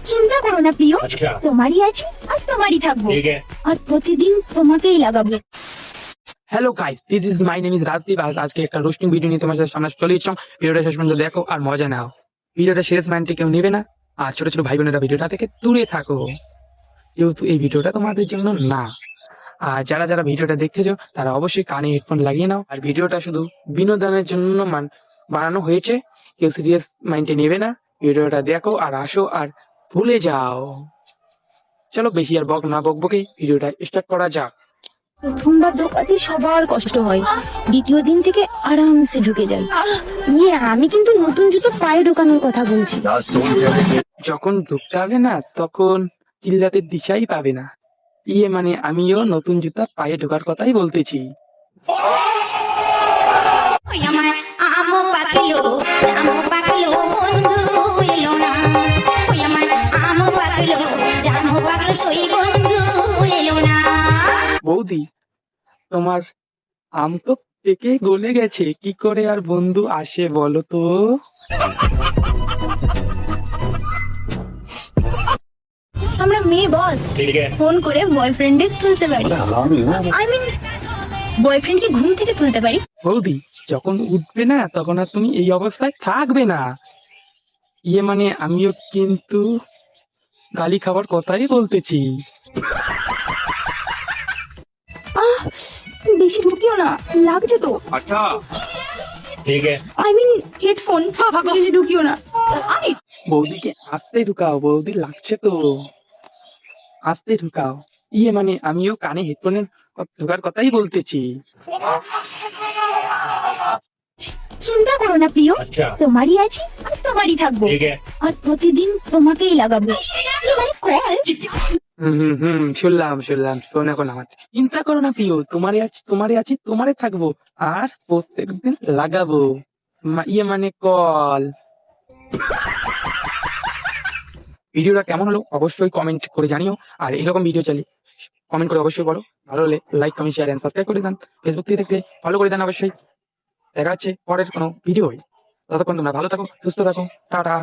চিন্তা করো না প্রিয়, তোমারই আছি আর তোমারই থাকবো, আর প্রতিদিন তোমাকেই লাগাবো। Hello guys, this is my name is Rajdeep. আজকে একটা রোস্টিং ভিডিও নিয়ে তোমার সামনে চলে এসেছিলাম। ভিডিওটা শেষ পর্যন্ত দেখো আর মজা নাও। ভিডিওটা সিরিয়াস মাইন্ডে কেউ নেবে না, আর ছোট ছোট ভাই বোনেরা ভিডিওটা থেকে দূরে থাকো, যেহেতু এই ভিডিওটা তোমাদের জন্য না। আর যারা যারা ভিডিওটা দেখতেছো তারা অবশ্যই কানে হেডফোন লাগিয়ে নাও। আর ভিডিওটা শুধু বিনোদনের জন্য বানানো হয়েছে, কেউ সিরিয়াস মাইন্ডে নেবে না। ভিডিওটা দেখো আর আসো আর ভুলে যাও। চলো বেশি আর বকবকে ভিডিওটা স্টার্ট করা যাক। প্রথমবার ঢোকাতে সবার কষ্ট হয়, দ্বিতীয় দিন থেকে আরামসে ঢুকে যায়। আমি কিন্তু নতুন জুতো পায়ে ঢোকানোর কথা বলছি। যখন ঢুকতে হবে না তখন চিল্লাতে দিশাই পাবে না। মানে আমিও নতুন জুতা পায়ে ঢোকার কথাই বলতেছি। বৌদি, তোমার আম তো পেকে গলে গেছে, কি করে আর বন্ধু আসে বলো তো? আমরা মেয়ে বস, ফোন করে বয়ফ্রেন্ডে তুলতে পারি। বয়ফ্রেন্ডকে ঘুম থেকে তুলতে পারি। বৌদি, যখন উঠবে না তখন আর তুমি এই অবস্থায় থাকবে না। মানে আমিও কিন্তু গালি খাবার কথাই বলতেছি। বেশি ঢুকিও না, লাগছে তো। अच्छा ठीक है। হেডফোন বেশি ঢুকিও না। বৌদিকে আস্তে ঢুকাও, বৌদি লাগছে তো, আস্তে ঢুকাও। মানে আমিও কানে হেডফোনের ঢোকার কথাই বলতেছি। চিন্তা করো না প্রিয়, अच्छा তোমারই আছি আর তোমারই থাকবো, ठीक है। আর প্রতিদিন তোমাকেই লাগাবো। শুনলাম শোন, এখন আমার চিন্তা করো না প্রিয়, তোমারে আছি তোমারে থাকবো, আর প্রত্যেকদিন লাগাবো। মানে কল। ভিডিওটা কেমন হলো অবশ্যই কমেন্ট করে জানিও। আর এরকম ভিডিও চাইলে কমেন্ট করে অবশ্যই বলো। ভালো হলে like, comment, share and subscribe করে দেন। ফেসবুক থেকে দেখলে ফলো করে দেন অবশ্যই। দেখা হচ্ছে পরের কোনো ভিডিও। ততক্ষণ তোমরা ভালো থাকো, সুস্থ থাকো, টাটা।